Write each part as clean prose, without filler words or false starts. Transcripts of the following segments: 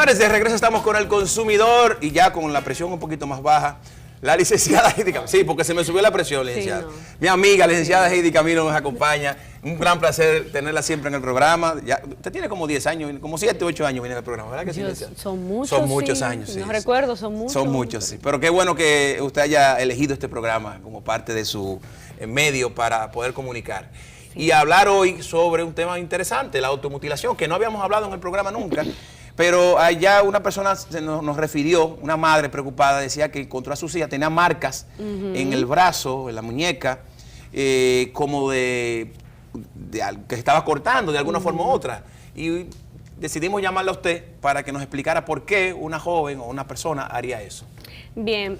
Señores, de regreso estamos con el consumidor y ya con la presión un poquito más baja. La licenciada Heidi Camilo. Sí, porque se me subió la presión, licenciada. Sí, no. Mi amiga, licenciada Heidi Camilo, nos acompaña. Un gran placer tenerla siempre en el programa. Ya, usted tiene como 10 años, como 7, 8 años viene en el programa, ¿verdad que sí, licenciada? Son muchos, son muchos años, sí. No recuerdo, son muchos. Son muchos, sí. Pero qué bueno que usted haya elegido este programa como parte de su medio para poder comunicar. Sí. Y hablar hoy sobre un tema interesante, la automutilación, que no habíamos hablado en el programa nunca. Pero allá una persona nos refirió, una madre preocupada, decía que encontró a sus hijas, tenía marcas en el brazo, en la muñeca, como de que se estaba cortando de alguna forma u otra. Y decidimos llamarla a usted para que nos explicara por qué una joven o una persona haría eso. Bien,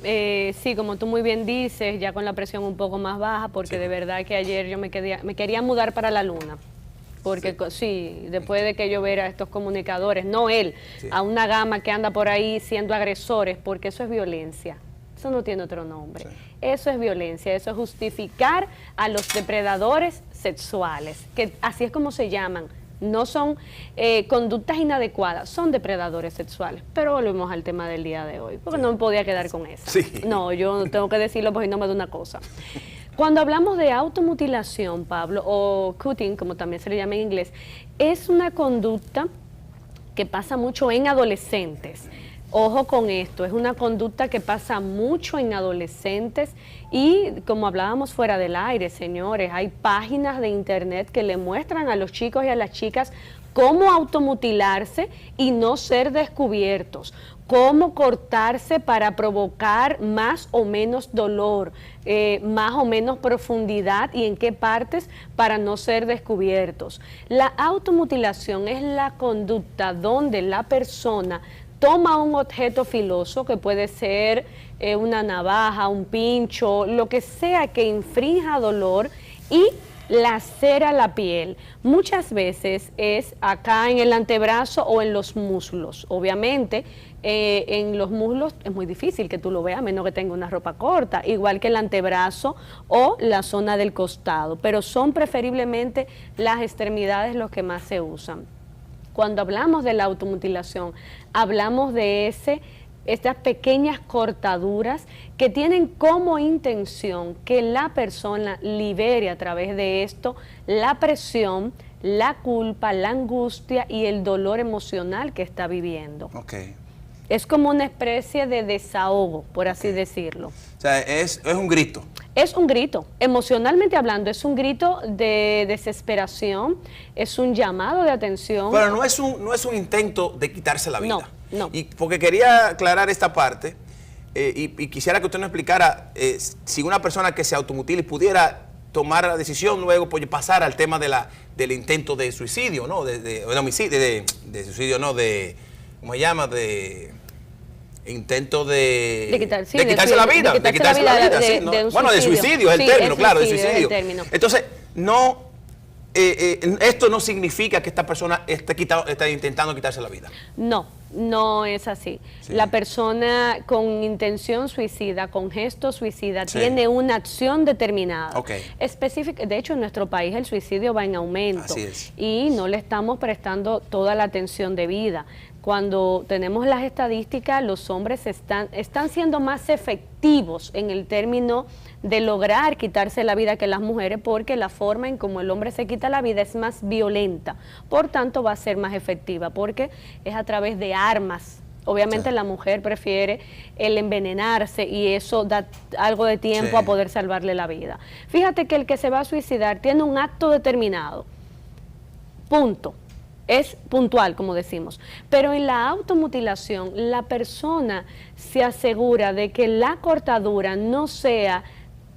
sí, como tú muy bien dices, ya con la presión un poco más baja, porque sí, de verdad que ayer yo me quería mudar para la luna. Porque sí, después de que yo viera a estos comunicadores, no él, sí, a una gama que anda por ahí siendo agresores, porque eso es violencia, eso no tiene otro nombre, sí, eso es violencia, eso es justificar a los depredadores sexuales, que así es como se llaman, no son conductas inadecuadas, son depredadores sexuales. Pero volvemos al tema del día de hoy, porque sí, no me podía quedar con esa. Sí. No, yo tengo que decirlo porque no me da una cosa. Cuando hablamos de automutilación, Pablo, o cutting, como también se le llama en inglés, es una conducta que pasa mucho en adolescentes. Ojo con esto, es una conducta que pasa mucho en adolescentes y como hablábamos fuera del aire, señores, hay páginas de internet que le muestran a los chicos y a las chicas cómo automutilarse y no ser descubiertos, cómo cortarse para provocar más o menos dolor, más o menos profundidad y en qué partes para no ser descubiertos. La automutilación es la conducta donde la persona toma un objeto filoso, que puede ser una navaja, un pincho, lo que sea que infrinja dolor, y lacera la piel. Muchas veces es acá en el antebrazo o en los muslos. Obviamente, en los muslos es muy difícil que tú lo veas, a menos que tenga una ropa corta, igual que el antebrazo o la zona del costado, pero son preferiblemente las extremidades los que más se usan. Cuando hablamos de la automutilación, hablamos de estas pequeñas cortaduras que tienen como intención que la persona libere a través de esto la presión, la culpa, la angustia y el dolor emocional que está viviendo. Okay. Es como una especie de desahogo, por así decirlo. O sea, es un grito. Es un grito, emocionalmente hablando, es un grito de desesperación, es un llamado de atención. Pero no es un intento de quitarse la vida. No, no. Y porque quería aclarar esta parte, y quisiera que usted nos explicara si una persona que se automutile pudiera tomar la decisión luego pues, pasar al tema del intento de suicidio, ¿no? De homicidio, de suicidio, ¿no? ¿Cómo se llama? Intento de quitarse la vida. Bueno, de suicidio es el término, claro, de suicidio. Entonces, no, esto no significa que esta persona esté intentando quitarse la vida. No, no es así. Sí. La persona con intención suicida, con gesto suicida, sí, tiene una acción determinada. Okay. Específica. De hecho, en nuestro país el suicidio va en aumento. Así es. Y no le estamos prestando toda la atención debida. Cuando tenemos las estadísticas, los hombres están siendo más efectivos en el término de lograr quitarse la vida que las mujeres, porque la forma en cómo el hombre se quita la vida es más violenta, por tanto va a ser más efectiva, porque es a través de armas. Obviamente sí, la mujer prefiere el envenenarse y eso da algo de tiempo, sí, a poder salvarle la vida. Fíjate que el que se va a suicidar tiene un acto determinado, punto. Es puntual, como decimos, pero en la automutilación la persona se asegura de que la cortadura no sea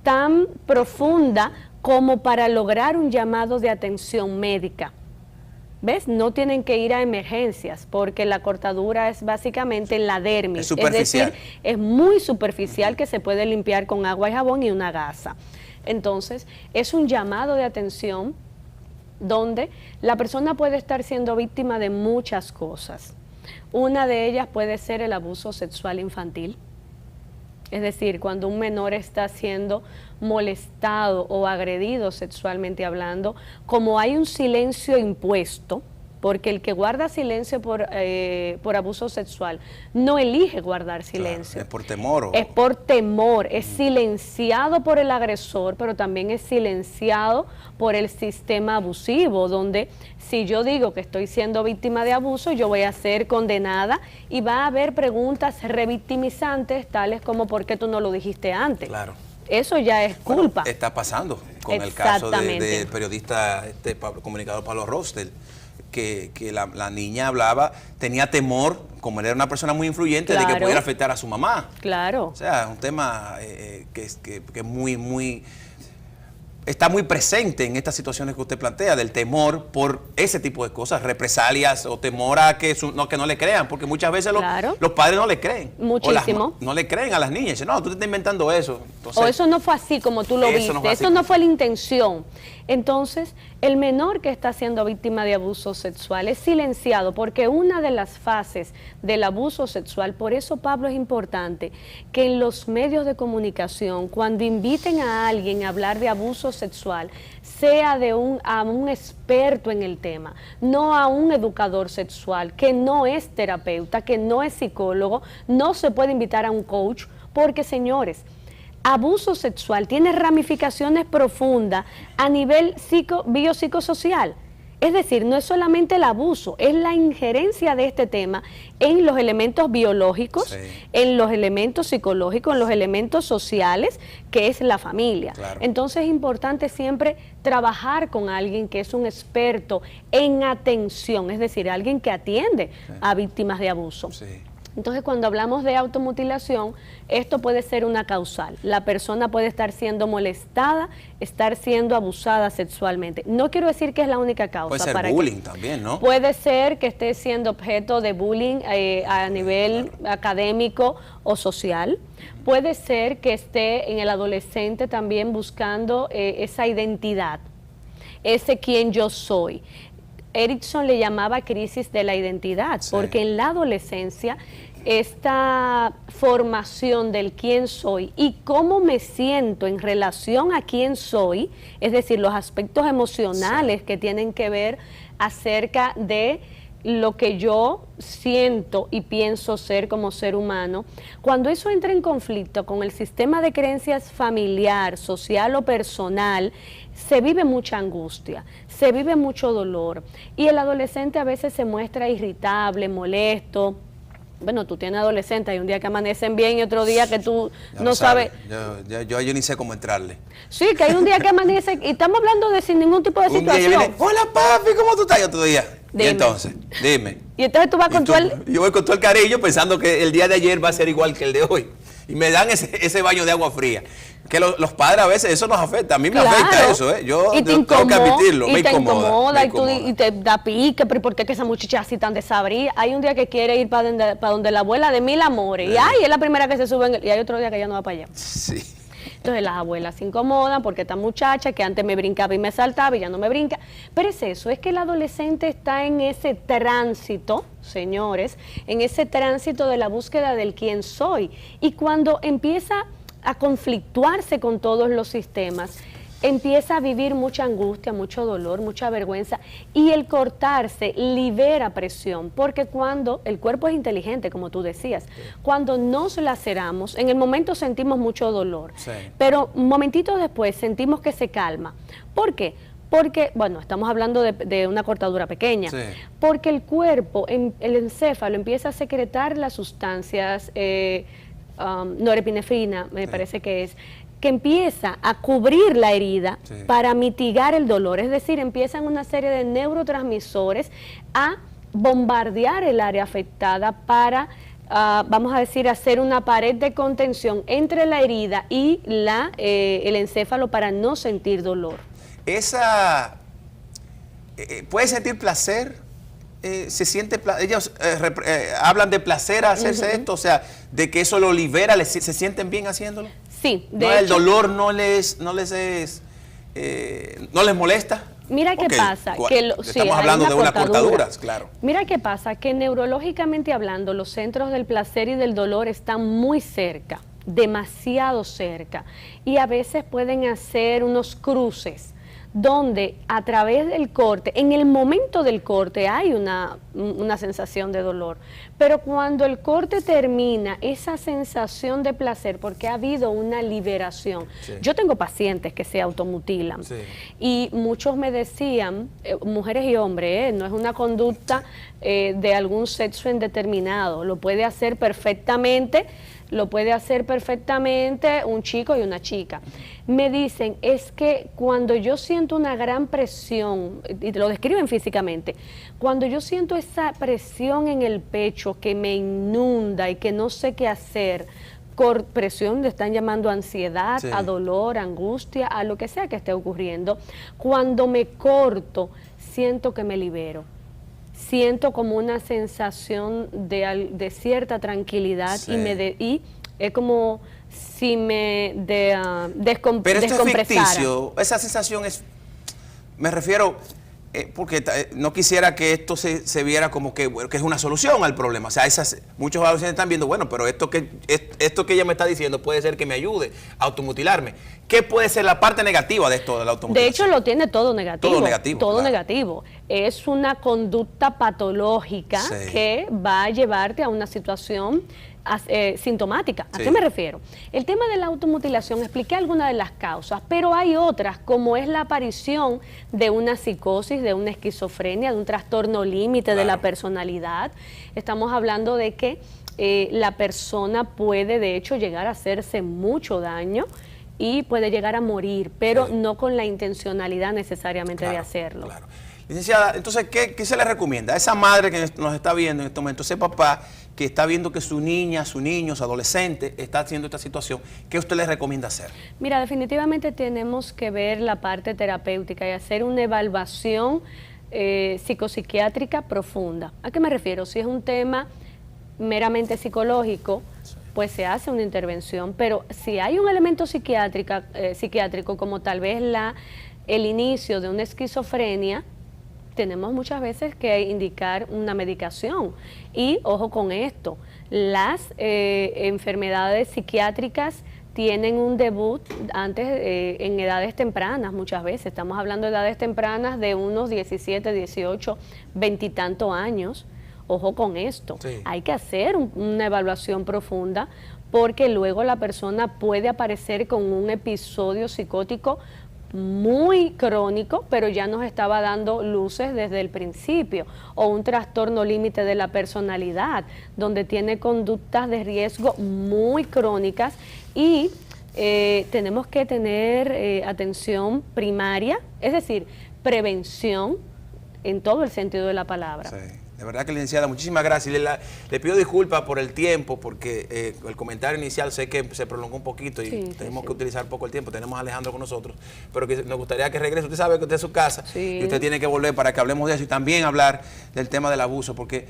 tan profunda como para lograr un llamado de atención médica. ¿Ves? No tienen que ir a emergencias porque la cortadura es básicamente en la dermis. Es superficial. Es decir, es muy superficial, que se puede limpiar con agua y jabón y una gasa. Entonces, es un llamado de atención donde la persona puede estar siendo víctima de muchas cosas. Una de ellas puede ser el abuso sexual infantil. Es decir, cuando un menor está siendo molestado o agredido sexualmente hablando, como hay un silencio impuesto, porque el que guarda silencio por abuso sexual no elige guardar silencio. Claro, es por temor. Es por temor, es silenciado por el agresor, pero también es silenciado por el sistema abusivo, donde si yo digo que estoy siendo víctima de abuso, yo voy a ser condenada y va a haber preguntas revictimizantes, tales como ¿por qué tú no lo dijiste antes? Claro. Eso ya es culpa. Bueno, está pasando con el caso del periodista, comunicador Pablo Rostel, que la niña hablaba, tenía temor, como él era una persona muy influyente, de que pudiera afectar a su mamá. Claro. O sea, es un tema que es muy está muy presente en estas situaciones que usted plantea, del temor por ese tipo de cosas, represalias o temor a que no le crean, porque muchas veces los padres no le creen. Muchísimo. No le creen a las niñas, dicen, no, tú te estás inventando eso. Entonces, o eso no fue así como tú lo viste, eso no fue la intención. Entonces, el menor que está siendo víctima de abuso sexual es silenciado, porque una de las fases del abuso sexual, por eso, Pablo, es importante que en los medios de comunicación, cuando inviten a alguien a hablar de abuso sexual, sea a un experto en el tema, no a un educador sexual, que no es terapeuta, que no es psicólogo, no se puede invitar a un coach, porque, señores, abuso sexual tiene ramificaciones profundas a nivel biopsicosocial. Es decir, no es solamente el abuso, es la injerencia de este tema en los elementos biológicos, sí, en los elementos psicológicos, en los elementos sociales, que es la familia. Claro. Entonces es importante siempre trabajar con alguien que es un experto en atención, es decir, alguien que atiende a víctimas de abuso. Sí. Entonces, cuando hablamos de automutilación, esto puede ser una causal. La persona puede estar siendo molestada, estar siendo abusada sexualmente. No quiero decir que es la única causa. Puede ser bullying también, ¿no? Puede ser que esté siendo objeto de bullying a nivel académico o social. Puede ser que esté en el adolescente también buscando esa identidad, ese quién yo soy. Erickson le llamaba crisis de la identidad, sí, porque en la adolescencia esta formación del quién soy y cómo me siento en relación a quién soy, es decir, los aspectos emocionales, sí, que tienen que ver acerca de lo que yo siento y pienso ser como ser humano, cuando eso entra en conflicto con el sistema de creencias familiar, social o personal, se vive mucha angustia, se vive mucho dolor y el adolescente a veces se muestra irritable, molesto. Bueno, tú tienes adolescentes, hay un día que amanecen bien y otro día que tú no sabes. Yo ni sé cómo entrarle. Sí, que hay un día que amanece y estamos hablando de sin ningún tipo de situación. Día viene, hola papi, ¿cómo tú estás? Y otro día. Dime. Y entonces, dime. Y entonces tú vas con todo el... Yo voy con todo el cariño pensando que el día de ayer va a ser igual que el de hoy. Y me dan ese baño de agua fría. Que los padres a veces eso nos afecta. A mí me afecta eso, ¿eh? Yo tengo que admitirlo. Me incomoda. Y te da pique, pero ¿por qué que esa muchacha así tan desabrida? Hay un día que quiere ir para donde la abuela de mil amores. Y ay, es la primera que se sube y hay otro día que ya no va para allá. Sí. Entonces las abuelas se incomodan porque esta muchacha que antes me brincaba y me saltaba y ya no me brinca. Pero es eso, es que el adolescente está en ese tránsito, señores, en ese tránsito de la búsqueda del quién soy. Y cuando empieza a conflictuarse con todos los sistemas, empieza a vivir mucha angustia, mucho dolor, mucha vergüenza, y el cortarse libera presión, porque cuando el cuerpo es inteligente, como tú decías, cuando nos laceramos, en el momento sentimos mucho dolor, sí, pero un momentito después sentimos que se calma. ¿Por qué? Porque, bueno, estamos hablando de una cortadura pequeña, sí, porque el cuerpo, el encéfalo empieza a secretar las sustancias, norepinefrina, me parece que empieza a cubrir la herida, sí, para mitigar el dolor, es decir, empiezan una serie de neurotransmisores a bombardear el área afectada para, vamos a decir, hacer una pared de contención entre la herida y el encéfalo para no sentir dolor. ¿Puede sentir placer? Se siente, ellos hablan de placer a hacerse esto, o sea, de que eso lo libera, ¿se sienten bien haciéndolo? Sí, de hecho, el dolor no les molesta. Mira qué pasa, estamos hablando de unas cortaduras, claro. Mira qué pasa, que neurológicamente hablando, los centros del placer y del dolor están muy cerca, demasiado cerca, y a veces pueden hacer unos cruces, donde a través del corte, en el momento del corte hay una sensación de dolor, pero cuando el corte termina, esa sensación de placer, porque ha habido una liberación. Sí. Yo tengo pacientes que se automutilan, sí, y muchos me decían, mujeres y hombres, no es una conducta de algún sexo indeterminado, lo puede hacer perfectamente. Lo puede hacer perfectamente un chico y una chica. Me dicen, es que cuando yo siento una gran presión, y te lo describen físicamente, cuando yo siento esa presión en el pecho que me inunda y que no sé qué hacer, presión le están llamando ansiedad, sí, a dolor, angustia, a lo que sea que esté ocurriendo, cuando me corto, siento que me libero. Siento como una sensación de cierta tranquilidad, sí, y es como si me descompresara. Pero esto es ficticio, esa sensación es, me refiero, porque no quisiera que esto se viera como que es una solución al problema. O sea, muchos adolescentes están viendo, bueno, pero esto que ella me está diciendo puede ser que me ayude a automutilarme. ¿Qué puede ser la parte negativa de esto de la automutilación? De hecho, lo tiene todo negativo. Todo negativo. Todo claro. negativo. Es una conducta patológica, sí, que va a llevarte a una situación sintomática. ¿A qué me refiero? El tema de la automutilación, expliqué algunas de las causas, pero hay otras, como es la aparición de una psicosis, de una esquizofrenia, de un trastorno límite, claro, de la personalidad. Estamos hablando de que la persona puede, de hecho, llegar a hacerse mucho daño y puede llegar a morir, pero sí, no con la intencionalidad necesariamente, claro, de hacerlo. Claro. Licenciada, entonces, ¿qué se le recomienda a esa madre que nos está viendo en este momento, ese papá que está viendo que su niña, su niño, su adolescente está haciendo esta situación? ¿Qué usted le recomienda hacer? Mira, definitivamente tenemos que ver la parte terapéutica y hacer una evaluación psicopsiquiátrica profunda. ¿A qué me refiero? Si es un tema meramente psicológico, sí, pues se hace una intervención, pero si hay un elemento psiquiátrico como tal vez el inicio de una esquizofrenia, tenemos muchas veces que indicar una medicación. Y ojo con esto, las enfermedades psiquiátricas tienen un debut antes en edades tempranas muchas veces. Estamos hablando de edades tempranas de unos 17, 18, 20 y tantos años. Ojo con esto, sí, hay que hacer una evaluación profunda porque luego la persona puede aparecer con un episodio psicótico muy crónico, pero ya nos estaba dando luces desde el principio, o un trastorno límite de la personalidad, donde tiene conductas de riesgo muy crónicas y tenemos que tener atención primaria, es decir, prevención en todo el sentido de la palabra. Sí. De verdad que, licenciada, muchísimas gracias. Le pido disculpas por el tiempo, porque el comentario inicial sé que se prolongó un poquito y sí, tenemos sí, que utilizar poco el tiempo. Tenemos a Alejandro con nosotros, pero que nos gustaría que regrese. Usted sabe que usted es su casa, sí, y usted tiene que volver para que hablemos de eso y también hablar del tema del abuso, porque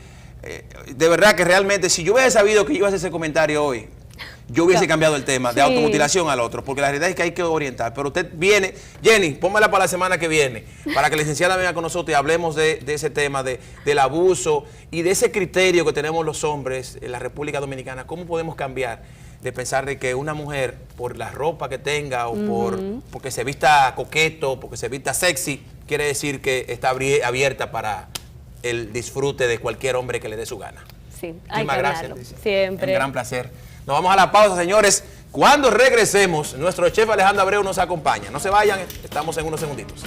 de verdad que realmente, si yo hubiera sabido que iba a hacer ese comentario hoy, yo hubiese cambiado el tema de automutilación al otro, porque la realidad es que hay que orientar. Pero usted viene, Jenny, póngala para la semana que viene, para que la licenciada venga con nosotros y hablemos de ese tema del abuso y de ese criterio que tenemos los hombres en la República Dominicana. ¿Cómo podemos cambiar de pensar de que una mujer, por la ropa que tenga o porque se vista coqueto, porque se vista sexy, quiere decir que está abierta para el disfrute de cualquier hombre que le dé su gana? Sí, hay que hablarlo, siempre. Un gran placer. Nos vamos a la pausa, señores. Cuando regresemos, nuestro chef Alejandro Abreu nos acompaña. No se vayan, estamos en unos segunditos.